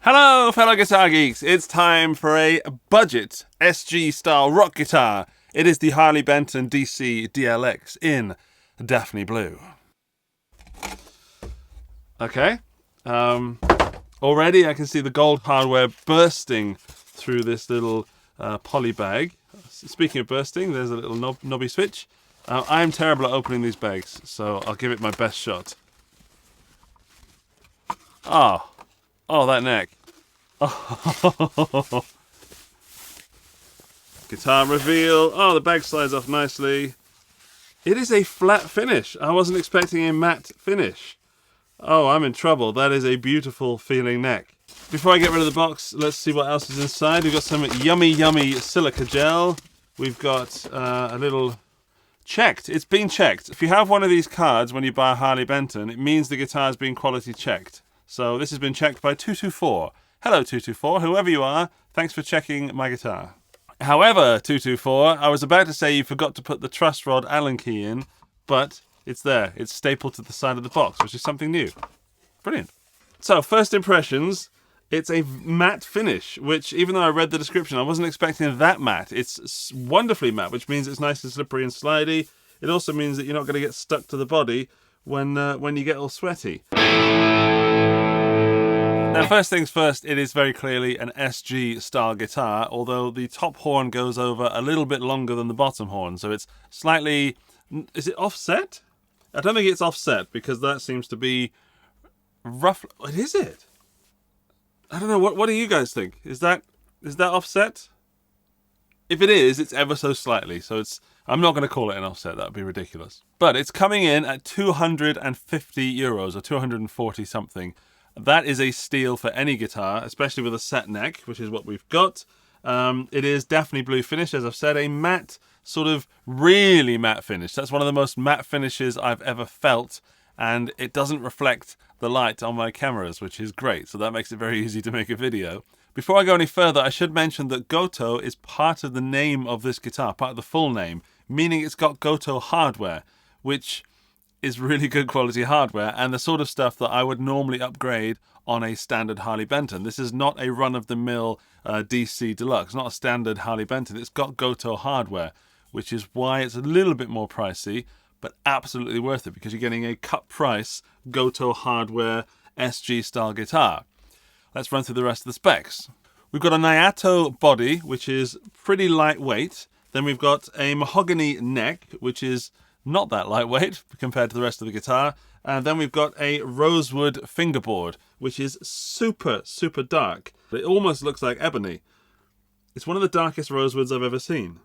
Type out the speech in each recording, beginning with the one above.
Hello fellow guitar geeks, it's time for a budget SG style rock guitar. It is the Harley Benton DC-dlx in Daphne Blue. Okay, already I can see the gold hardware bursting through this little poly bag. Speaking of bursting, there's a little knobby switch. I'm terrible at opening these bags, so I'll give it my best shot. Oh, that neck. Oh. Guitar reveal. Oh, the bag slides off nicely. It is a flat finish. I wasn't expecting a matte finish. Oh, I'm in trouble. That is a beautiful feeling neck. Before I get rid of the box, let's see what else is inside. We've got some yummy silica gel. We've got a little checked. It's been checked. If you have one of these cards when you buy a Harley Benton, it means the guitar's been quality checked. So this has been checked by 224. Hello 224, whoever you are, thanks for checking my guitar. However, 224, I was about to say you forgot to put the truss rod Allen key in, but it's there. It's stapled to the side of the box, which is something new. Brilliant. So, first impressions, it's a matte finish, which even though I read the description, I wasn't expecting that matte. It's wonderfully matte, which means it's nice and slippery and slidey. It also means that you're not going to get stuck to the body when you get all sweaty. Now, first things first, it is very clearly an SG style guitar, although the top horn goes over a little bit longer than the bottom horn, so it's slightly... Is it offset? I don't think it's offset, because that seems to be rough... What is it? I don't know, what do you guys think? Is that offset? If it is, it's ever so slightly, so it's... I'm not going to call it an offset, that would be ridiculous. But it's coming in at €250, or 240 something. That is a steal for any guitar, especially with a set neck, which is what we've got. It is Daphne Blue finish, as I've said, a matte, sort of really matte finish. That's one of the most matte finishes I've ever felt, and it doesn't reflect the light on my cameras, which is great, so that makes it very easy to make a video. Before I go any further, I should mention that Gotoh is part of the name of this guitar, part of the full name, meaning it's got Gotoh hardware, which is really good quality hardware and the sort of stuff that I would normally upgrade on a standard Harley Benton. This is not a run-of-the-mill DC Deluxe, not a standard Harley Benton. It's got Gotoh hardware, which is why it's a little bit more pricey, but absolutely worth it because you're getting a cut price Gotoh hardware SG style guitar. Let's run through the rest of the specs. We've got a 𝗦𝗢𝗣𝗪 body, which is pretty lightweight. Then we've got a mahogany neck, which is not that lightweight compared to the rest of the guitar. And then we've got a rosewood fingerboard, which is super dark. It almost looks like ebony. It's one of the darkest rosewoods I've ever seen.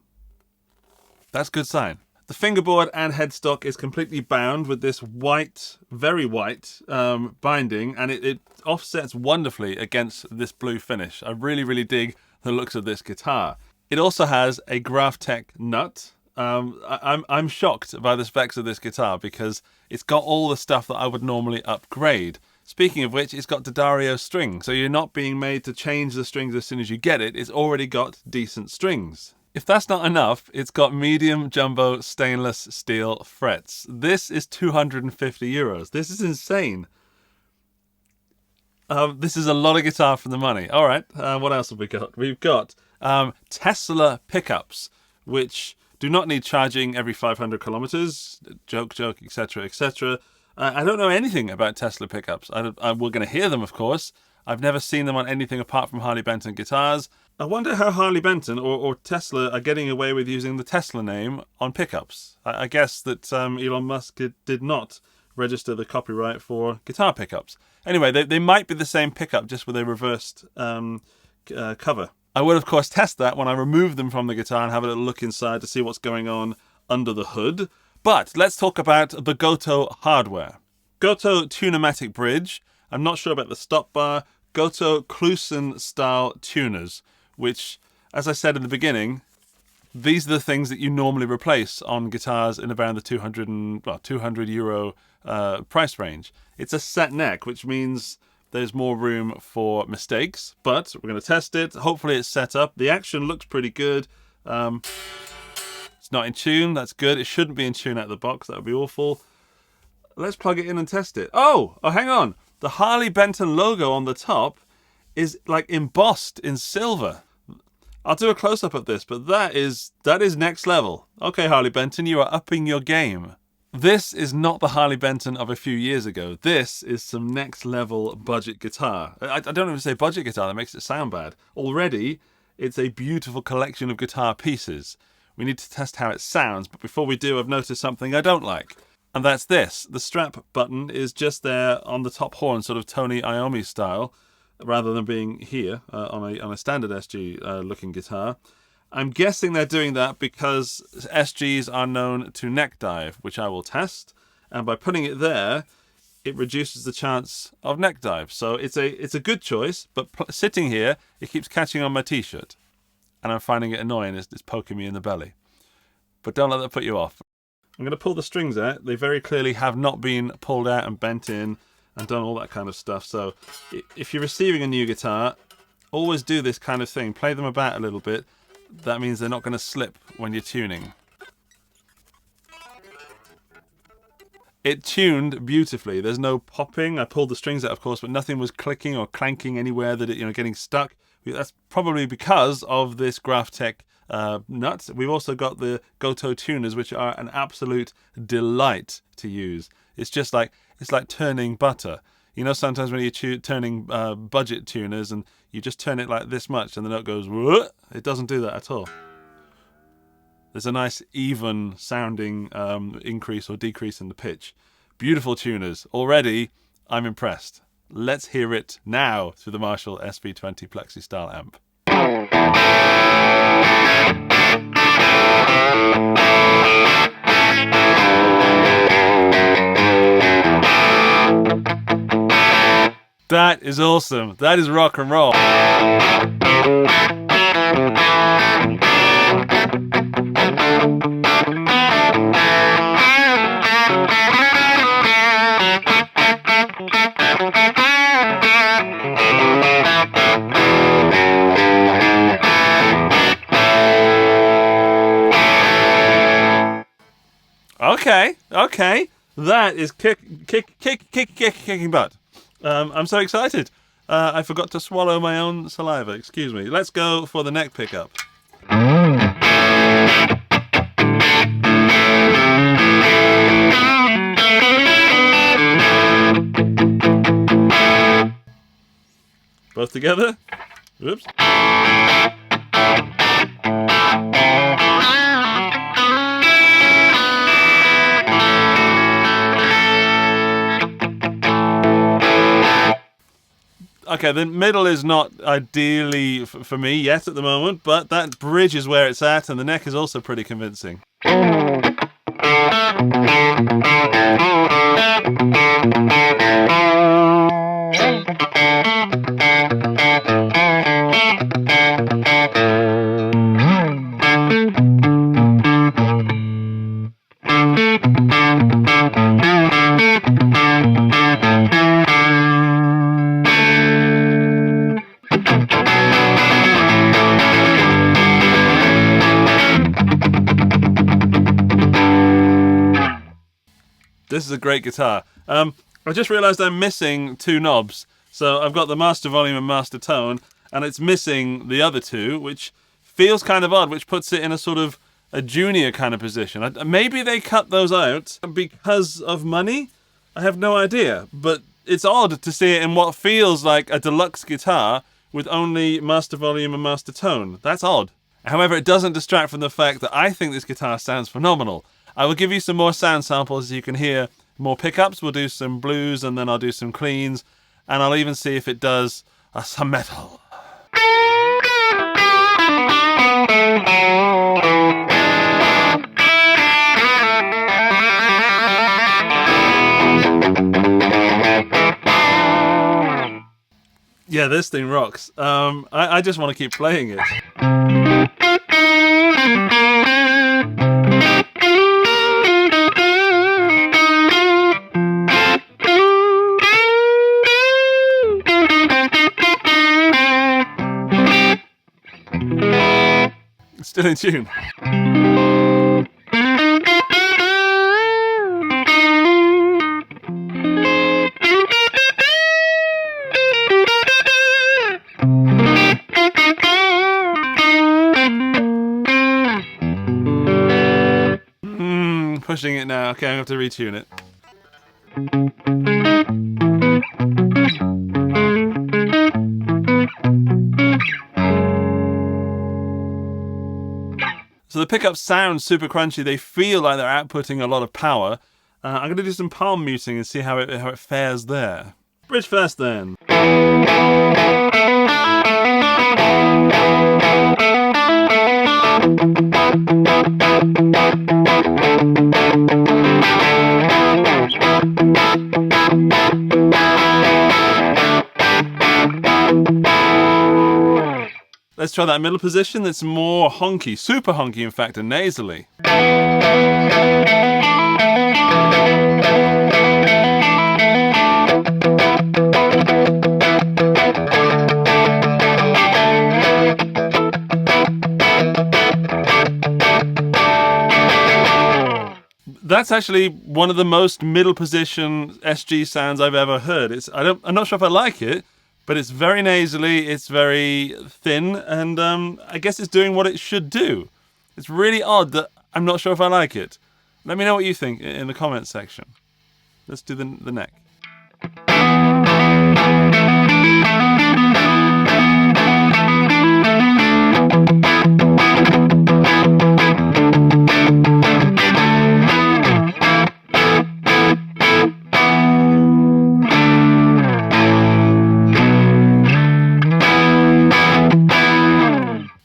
That's a good sign. The fingerboard and headstock is completely bound with this white, very white binding, and it offsets wonderfully against this blue finish. I really dig the looks of this guitar. It also has a Graphtec nut. I'm shocked by the specs of this guitar because it's got all the stuff that I would normally upgrade. Speaking of which, it's got D'Addario string, so you're not being made to change the strings as soon as you get it. It's already got decent strings. If that's not enough, it's got medium jumbo stainless steel frets. This is €250. This is insane. This is a lot of guitar for the money. All right, what else have we got? We've got Tesla pickups, which do not need charging every 500 kilometers. Joke, etc., etc. I don't know anything about Tesla pickups. We're going to hear them, of course. I've never seen them on anything apart from Harley Benton guitars. I wonder how Harley Benton or Tesla are getting away with using the Tesla name on pickups. I guess that Elon Musk did not register the copyright for guitar pickups. Anyway, they might be the same pickup, just with a reversed cover. I would, of course, test that when I remove them from the guitar and have a little look inside to see what's going on under the hood. But let's talk about the Gotoh hardware. Gotoh tunematic bridge. I'm not sure about the stop bar. Gotoh Kluson style tuners, which, as I said in the beginning, these are the things that you normally replace on guitars in around the €200 price range. It's a set neck, which means there's more room for mistakes, but we're going to test it. Hopefully it's set up. The action looks pretty good. It's not in tune. That's good. It shouldn't be in tune out of the box. That would be awful. Let's plug it in and test it. Oh, hang on. The Harley Benton logo on the top is like embossed in silver. I'll do a close-up of this, but that is next level. Okay, Harley Benton, you are upping your game. This is not the Harley Benton of a few years ago. This is some next level budget guitar. I don't even say budget guitar, that makes it sound bad. Already, it's a beautiful collection of guitar pieces. We need to test how it sounds, but before we do, I've noticed something I don't like. And that's this. The strap button is just there on the top horn, sort of Tony Iommi style, rather than being here on a standard SG looking guitar. I'm guessing they're doing that because SGs are known to neck dive, which I will test. And by putting it there, it reduces the chance of neck dive. So it's a good choice, but sitting here, it keeps catching on my t-shirt. And I'm finding it annoying. It's poking me in the belly. But don't let that put you off. I'm going to pull the strings out. They very clearly have not been pulled out and bent in and done all that kind of stuff. So if you're receiving a new guitar, always do this kind of thing. Play them about a little bit. That means they're not going to slip when you're tuning. It tuned beautifully. There's no popping. I pulled the strings out, of course, but nothing was clicking or clanking anywhere that it, getting stuck. That's probably because of this Graphtec nut. We've also got the Gotoh tuners, which are an absolute delight to use. It's like turning butter. Sometimes when you're turning budget tuners and you just turn it like this much and the note goes, whoa, it doesn't do that at all. There's a nice even sounding increase or decrease in the pitch. Beautiful tuners. Already, I'm impressed. Let's hear it now through the Marshall SV20 Plexi Style amp. That is awesome. That is rock and roll. Okay. That is kicking butt. I'm so excited. I forgot to swallow my own saliva. Excuse me. Let's go for the neck pickup. Both together. Whoops. Okay, the middle is not ideally for me yet at the moment, but that bridge is where it's at, and the neck is also pretty convincing. This is a great guitar. I just realised I'm missing two knobs. So I've got the master volume and master tone, and it's missing the other two, which feels kind of odd, which puts it in a sort of a junior kind of position. Maybe they cut those out because of money? I have no idea. But it's odd to see it in what feels like a deluxe guitar with only master volume and master tone. That's odd. However, it doesn't distract from the fact that I think this guitar sounds phenomenal. I will give you some more sound samples so you can hear more pickups. We'll do some blues and then I'll do some cleans. And I'll even see if it does some metal. Yeah, this thing rocks. I just want to keep playing it. Still in tune. pushing it now. Okay, I'm going to have to retune it. So the pickups sound super crunchy. They feel like they're outputting a lot of power. I'm going to do some palm muting and see how it fares there. Bridge first then. Let's try that middle position that's more honky, super honky in fact, and nasally. That's actually one of the most middle position SG sounds I've ever heard. I'm not sure if I like it, but it's very nasally, it's very thin, and I guess it's doing what it should do. It's really odd that I'm not sure if I like it. Let me know what you think in the comments section. Let's do the neck.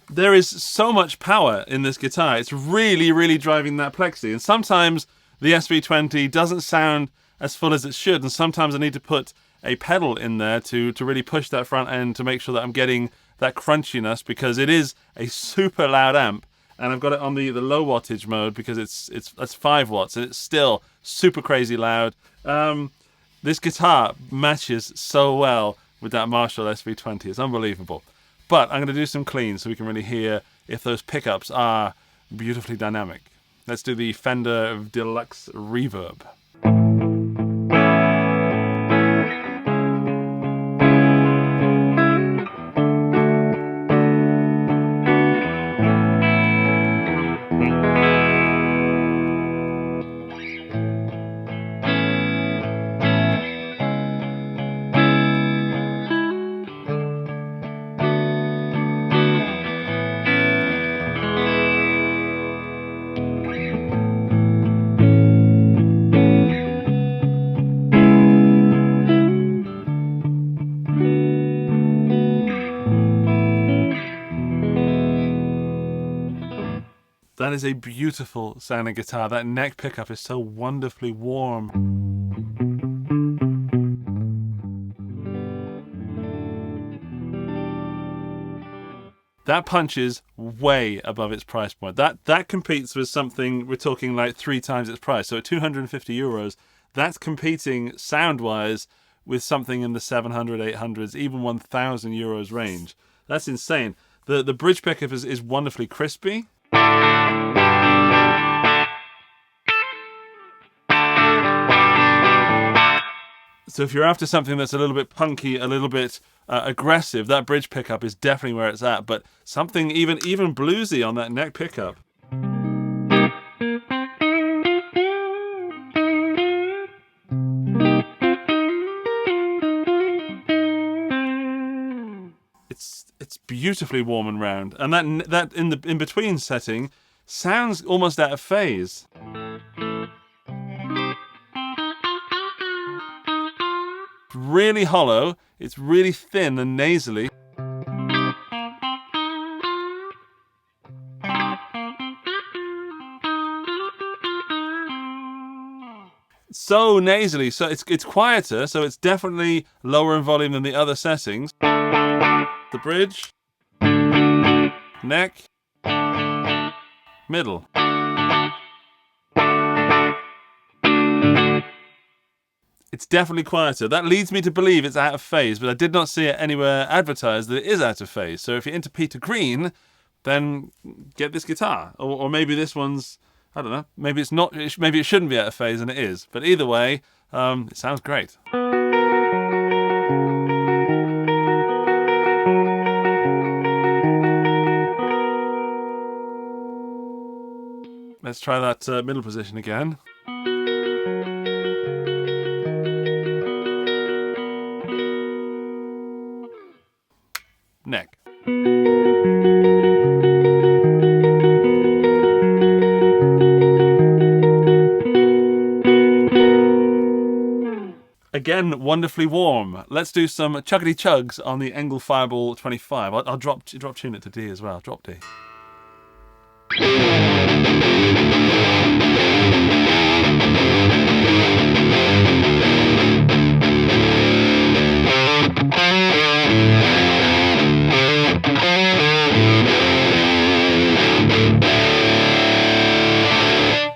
There is so much power in this guitar. It's really, really driving that plexi. And sometimes the SV20 doesn't sound as full as it should. And sometimes I need to put a pedal in there to really push that front end to make sure that I'm getting that crunchiness, because it is a super loud amp. And I've got it on the low wattage mode because that's 5 watts and it's still super crazy loud. This guitar matches so well with that Marshall SV20. It's unbelievable. But I'm going to do some cleans so we can really hear if those pickups are beautifully dynamic. Let's do the Fender Deluxe Reverb. That is a beautiful sounding guitar. That neck pickup is so wonderfully warm. That punches way above its price point. That competes with something, we're talking like 3 times its price. So at €250, that's competing sound-wise with something in the 700, 800s, even €1,000 range. That's insane. The bridge pickup is wonderfully crispy. So if you're after something that's a little bit punky, a little bit aggressive, that bridge pickup is definitely where it's at. But something even bluesy on that neck pickup. It's beautifully warm and round, and that in between setting sounds almost out of phase. It's really hollow, it's really thin and nasally. So nasally, so it's quieter, so it's definitely lower in volume than the other settings. The bridge, neck, middle. It's definitely quieter. That leads me to believe it's out of phase, but I did not see it anywhere advertised that it is out of phase. So if you're into Peter Green, then get this guitar. Or maybe this one's, I don't know, maybe it's not, maybe it shouldn't be out of phase and it is. But either way, it sounds great. Let's try that middle position again. Neck. Again, wonderfully warm. Let's do some chuggity chugs on the Engl Fireball 25. I'll drop tune it to D as well. Drop D.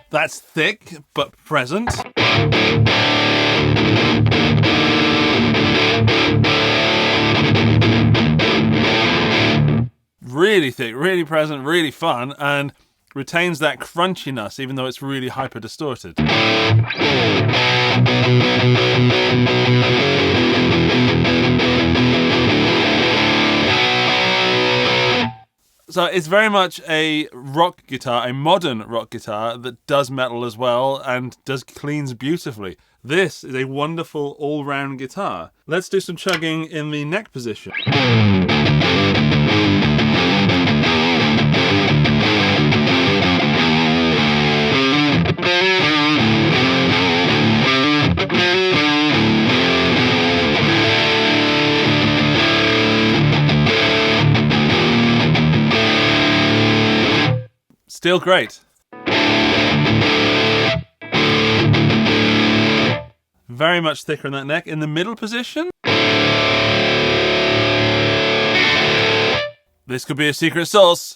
That's thick but present. Really thick, really present, really fun, and retains that crunchiness even though it's really hyper distorted. So it's very much a rock guitar, a modern rock guitar that does metal as well and does cleans beautifully. This is a wonderful all-round guitar. Let's do some chugging in the neck position. Still great. Very much thicker in that neck. In the middle position, this could be a secret sauce.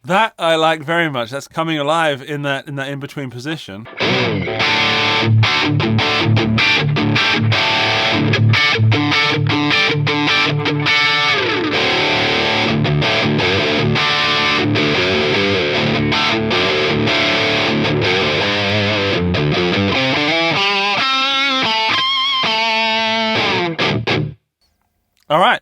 That I like very much. That's coming alive in that in-between position. All right.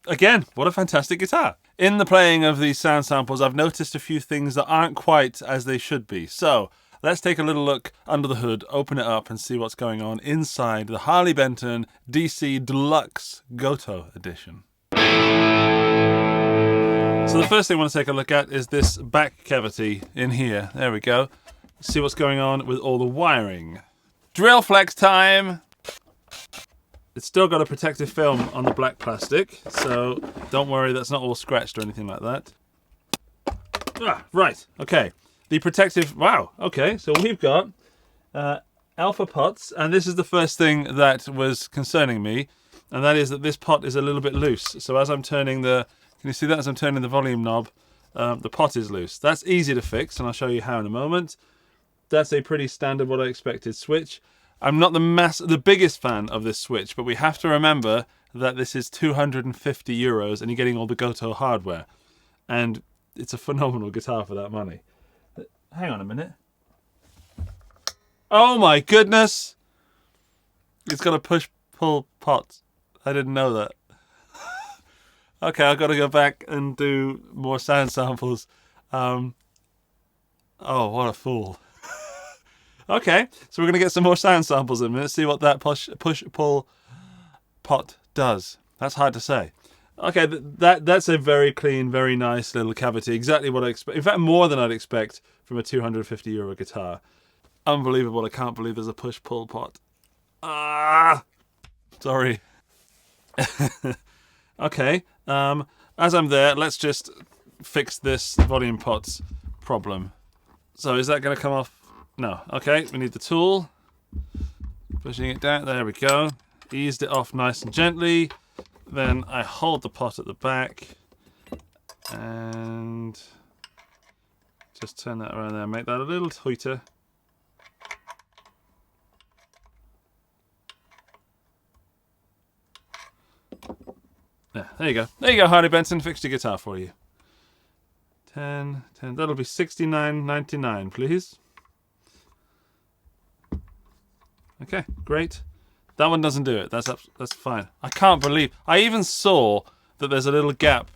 Again, what a fantastic guitar. In the playing of these sound samples, I've noticed a few things that aren't quite as they should be. So let's take a little look under the hood, open it up and see what's going on inside the Harley Benton DC-Deluxe Gotoh edition. So the first thing I want to take a look at is this back cavity in here. There we go. See what's going on with all the wiring. Drill flex time! It's still got a protective film on the black plastic, so don't worry, that's not all scratched or anything like that. Right, okay. The protective, wow, okay, so we've got alpha pots, and this is the first thing that was concerning me, and that is that this pot is a little bit loose. So as I'm turning the, can you see that as I'm turning the volume knob, the pot is loose. That's easy to fix, and I'll show you how in a moment. That's a pretty standard, what I expected switch. I'm not the biggest fan of this switch, but we have to remember that this is €250 and you're getting all the Gotoh hardware. And it's a phenomenal guitar for that money. Hang on a minute. Oh my goodness! It's got a push-pull pot. I didn't know that. Okay, I've got to go back and do more sound samples. Oh, what a fool. Okay, so we're going to get some more sound samples in a minute, see what that push-pull pot does. That's hard to say. Okay, that's a very clean, very nice little cavity. Exactly what I expect. In fact, more than I'd expect from a €250 guitar. Unbelievable. I can't believe there's a push-pull pot. Sorry. Okay, as I'm there, let's just fix this volume pot's problem. So is that going to come off? No. Okay, we need the tool. Pushing it down. There we go. Eased it off nice and gently. Then I hold the pot at the back and just turn that around there. Make that a little tighter. There you go. There you go, Harley Benton. Fixed your guitar for you. 10. That'll be $69.99, please. Okay, great. That one doesn't do it. That's fine. I can't believe... I even saw that there's a little gap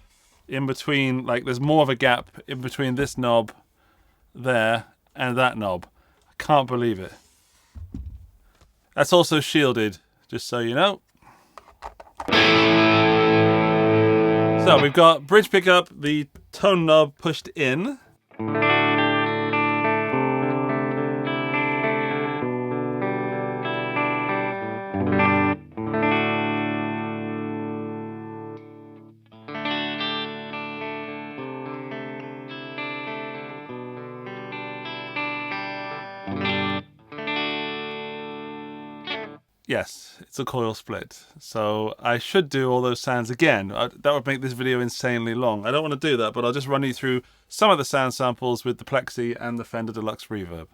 in between, like there's more of a gap in between this knob there and that knob. I can't believe it. That's also shielded, just so you know. So we've got bridge pickup, the tone knob pushed in. Yes, it's a coil split, so I should do all those sounds again. That would make this video insanely long. I don't want to do that, but I'll just run you through some of the sound samples with the Plexi and the Fender Deluxe Reverb.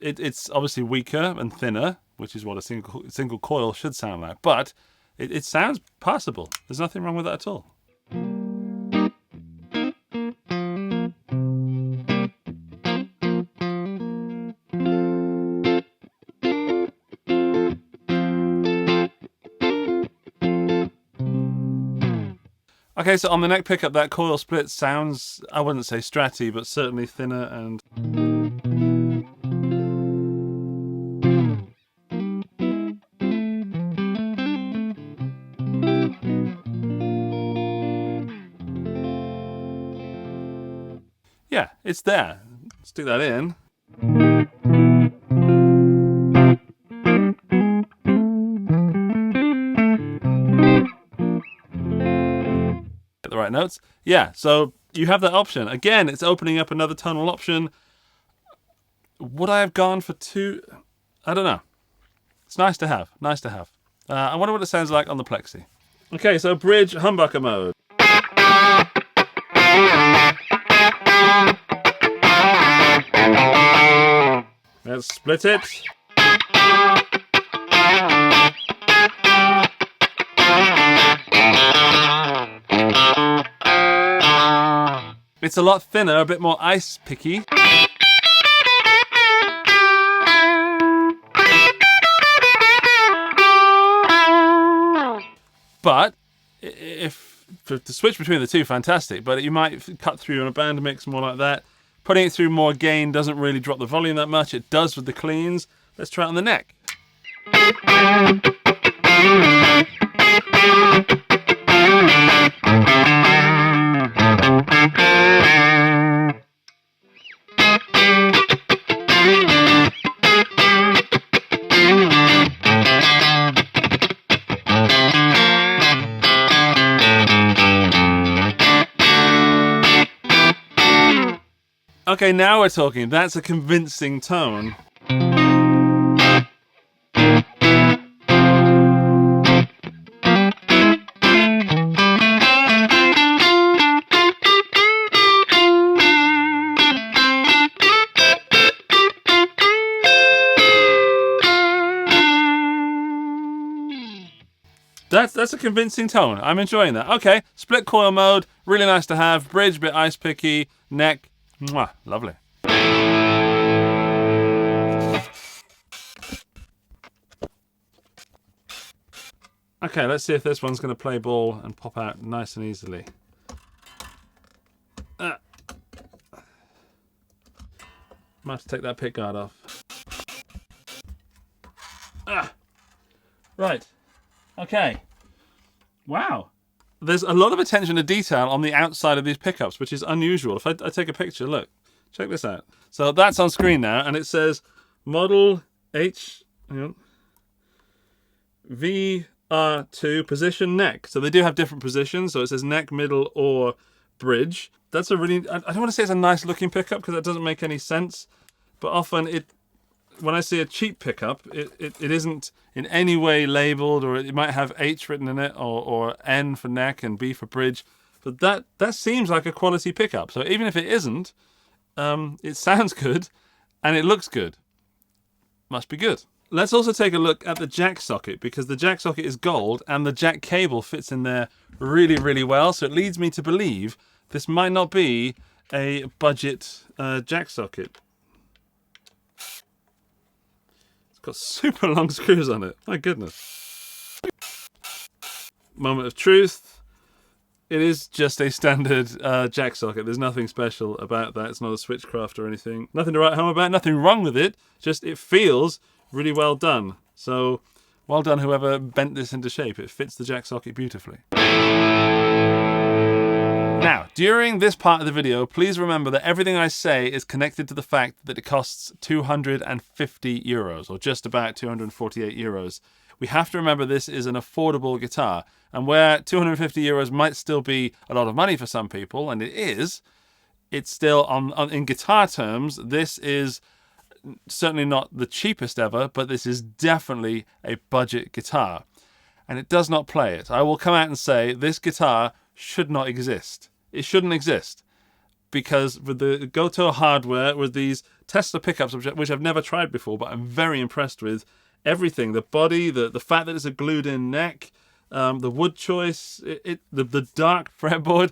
It's obviously weaker and thinner, which is what a single coil should sound like, but it sounds passable. There's nothing wrong with that at all. Okay, so on the neck pickup, that coil split sounds, I wouldn't say stratty, but certainly thinner and... yeah, it's there. Stick that in. Get the right notes. Yeah, so you have that option. Again, it's opening up another tonal option. Would I have gone for two? I don't know. It's nice to have. Nice to have. I wonder what it sounds like on the Plexi. Okay, so bridge humbucker mode. Let's split it. It's a lot thinner, a bit more ice picky. But if to switch between the two, fantastic. But you might cut through on a band mix more like that. Putting it through more gain doesn't really drop the volume that much. It does with the cleans. Let's try it on the neck. Okay, now we're talking. That's a convincing tone. That's a convincing tone. I'm enjoying that. Okay, split coil mode, really nice to have. Bridge, bit ice picky. Neck, mwah, lovely. Okay, let's see if this one's going to play ball and pop out nice and easily. Might have to take that pick guard off. Right. Okay. Wow. There's a lot of attention to detail on the outside of these pickups, which is unusual. If I take a picture, look. Check this out. So that's on screen now, and it says model VR2 position neck. So they do have different positions. So it says neck, middle, or bridge. That's a really... I don't want to say it's a nice looking pickup because that doesn't make any sense. But often when I see a cheap pickup, it isn't in any way labeled, or it might have H written in it, or N for neck and B for bridge. But that seems like a quality pickup. So even if it isn't, it sounds good and it looks good. Must be good. Let's also take a look at the jack socket, because the jack socket is gold and the jack cable fits in there really, really well. So it leads me to believe this might not be a budget jack socket. It's got super long screws on it. My goodness. Moment of truth. It is just a standard jack socket. There's nothing special about that. It's not a switchcraft or anything. Nothing to write home about. Nothing wrong with it. Just it feels really well done. So well done whoever bent this into shape. It fits the jack socket beautifully. Now, during this part of the video, please remember that everything I say is connected to the fact that it costs 250 euros, or just about 248 euros. We have to remember this is an affordable guitar, and where 250 euros might still be a lot of money for some people, and it is, it's still, in guitar terms, this is certainly not the cheapest ever, but this is definitely a budget guitar. And it does not play it. I will come out and say this guitar should not exist. It shouldn't exist. Because with the Gotoh hardware, with these Tesla pickups, which I've never tried before, but I'm very impressed with, everything, the body, the fact that it's a glued-in neck, the wood choice, the dark fretboard,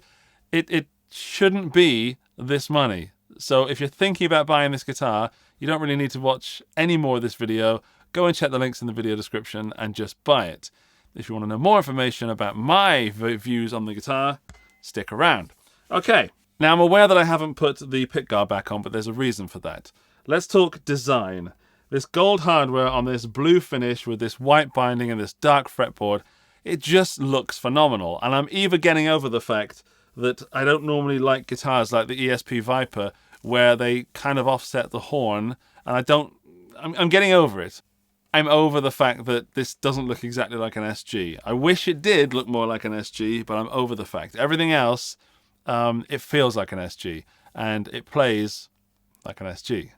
it shouldn't be this money. So if you're thinking about buying this guitar, you don't really need to watch any more of this video. Go and check the links in the video description and just buy it. If you want to know more information about my views on the guitar, stick around. Okay, now I'm aware that I haven't put the pickguard back on, but there's a reason for that. Let's talk design. This gold hardware on this blue finish with this white binding and this dark fretboard, it just looks phenomenal. And I'm even getting over the fact that I don't normally like guitars like the 𝗬𝗎𝗪, where they kind of offset the horn, and I'm getting over it. I'm over the fact that this doesn't look exactly like an SG. I wish it did look more like an SG, but I'm over the fact. Everything else, it feels like an SG, and it plays like an SG.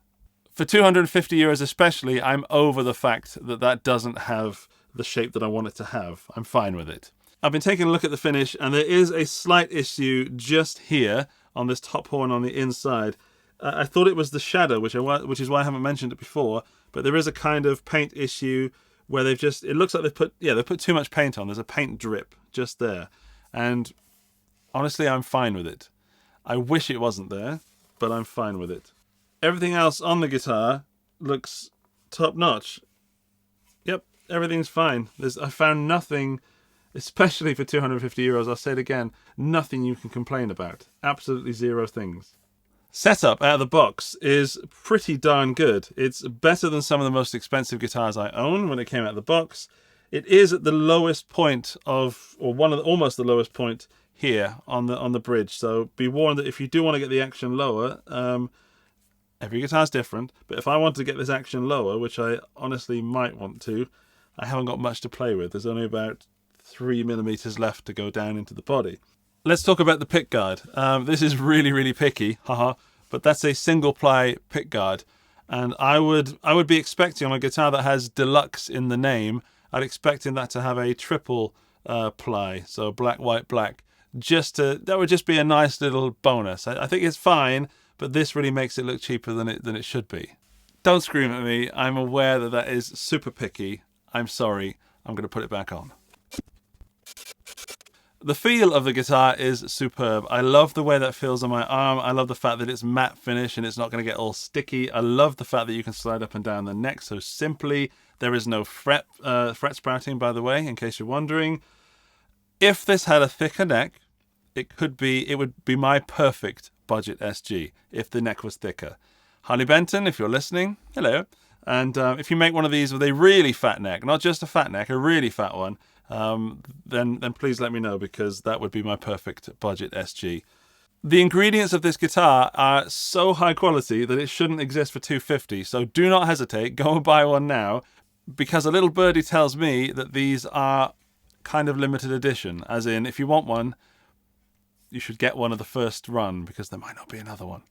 For 250 euros especially, I'm over the fact that that doesn't have the shape that I want it to have. I'm fine with it. I've been taking a look at the finish, and there is a slight issue just here on this top horn on the inside. I thought it was the shadow, which is why I haven't mentioned it before, but there is a kind of paint issue where they've just, it looks like they've put too much paint on. There's a paint drip just there. And honestly, I'm fine with it. I wish it wasn't there, but I'm fine with it. Everything else on the guitar looks top notch. Yep, everything's fine. I found nothing, especially for 250 euros, I'll say it again, nothing you can complain about. Absolutely zero things. Setup out of the box is pretty darn good. It's better than some of the most expensive guitars I own when it came out of the box. It is at the lowest point of, or almost the lowest point here on the bridge. So be warned that if you do want to get the action lower, every guitar's different, but if I want to get this action lower, which I honestly might want to, I haven't got much to play with. There's only about 3mm left to go down into the body. Let's talk about the pickguard. This is really, really picky, haha, but that's a single ply pickguard. And I would be expecting on a guitar that has Deluxe in the name, I'd expecting that to have a triple ply, so black, white, black. That would just be a nice little bonus. I think it's fine, but this really makes it look cheaper than it should be. Don't scream at me. I'm aware that that is super picky. I'm sorry. I'm going to put it back on. The feel of the guitar is superb. I love the way that feels on my arm. I love the fact that it's matte finish and it's not going to get all sticky. I love the fact that you can slide up and down the neck so simply. There is no fret sprouting, by the way, in case you're wondering. If this had a thicker neck, it would be my perfect budget SG if the neck was thicker. Harley Benton, if you're listening, hello. And if you make one of these with a really fat neck, not just a fat neck, a really fat one, then please let me know, because that would be my perfect budget SG. The ingredients of this guitar are so high quality that it shouldn't exist for 250. So do not hesitate, go and buy one now, because a little birdie tells me that these are kind of limited edition, as in if you want one, you should get one of the first run, because there might not be another one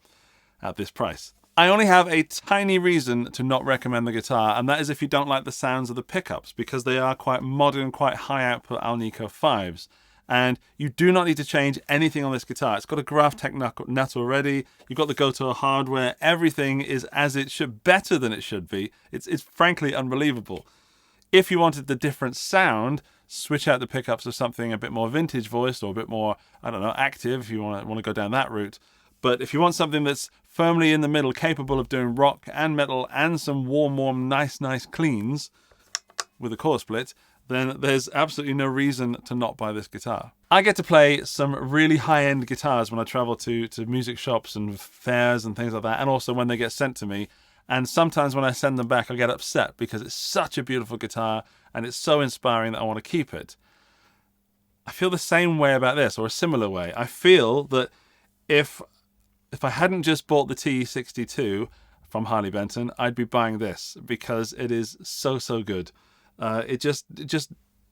at this price. I only have a tiny reason to not recommend the guitar, and that is if you don't like the sounds of the pickups, because they are quite modern, quite high output Alnico 5s. And you do not need to change anything on this guitar. It's got a graph tech nut already. You've got the Gotoh hardware. Everything is as it should, better than it should be. It's frankly unbelievable. If you wanted the different sound, switch out the pickups of something a bit more vintage voiced or a bit more, I don't know, active if you want to go down that route. But if you want something that's firmly in the middle, capable of doing rock and metal and some warm, nice cleans with a core split, then there's absolutely no reason to not buy this guitar. I get to play some really high-end guitars when I travel to music shops and fairs and things like that, and also when they get sent to me. And sometimes when I send them back, I get upset because it's such a beautiful guitar and it's so inspiring that I want to keep it. I feel the same way about this, or a similar way. I feel that if I hadn't just bought the T62 from Harley Benton, I'd be buying this because it is so good. It just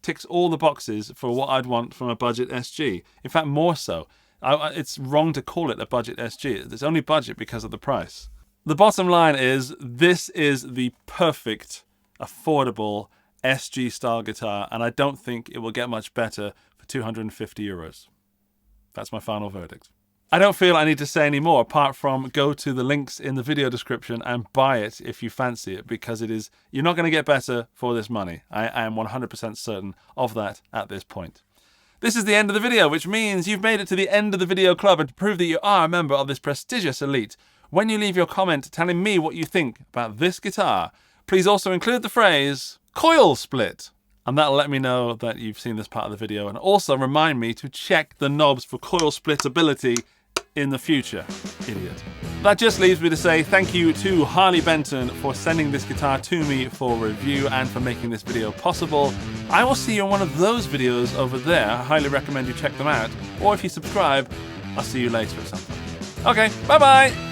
ticks all the boxes for what I'd want from a budget SG. In fact, more so. It's wrong to call it a budget SG. It's only budget because of the price. The bottom line is, this is the perfect, affordable SG style guitar, and I don't think it will get much better for €250. That's my final verdict. I don't feel I need to say any more apart from go to the links in the video description and buy it if you fancy it, because you're not going to get better for this money. I am 100% certain of that at this point. This is the end of the video, which means you've made it to the end of the video club, and to prove that you are a member of this prestigious elite, when you leave your comment telling me what you think about this guitar, please also include the phrase coil split. And that'll let me know that you've seen this part of the video, and also remind me to check the knobs for coil splitability in the future. Idiot. That just leaves me to say thank you to Harley Benton for sending this guitar to me for review and for making this video possible. I will see you in one of those videos over there. I highly recommend you check them out. Or if you subscribe, I'll see you later or something. Okay, bye bye!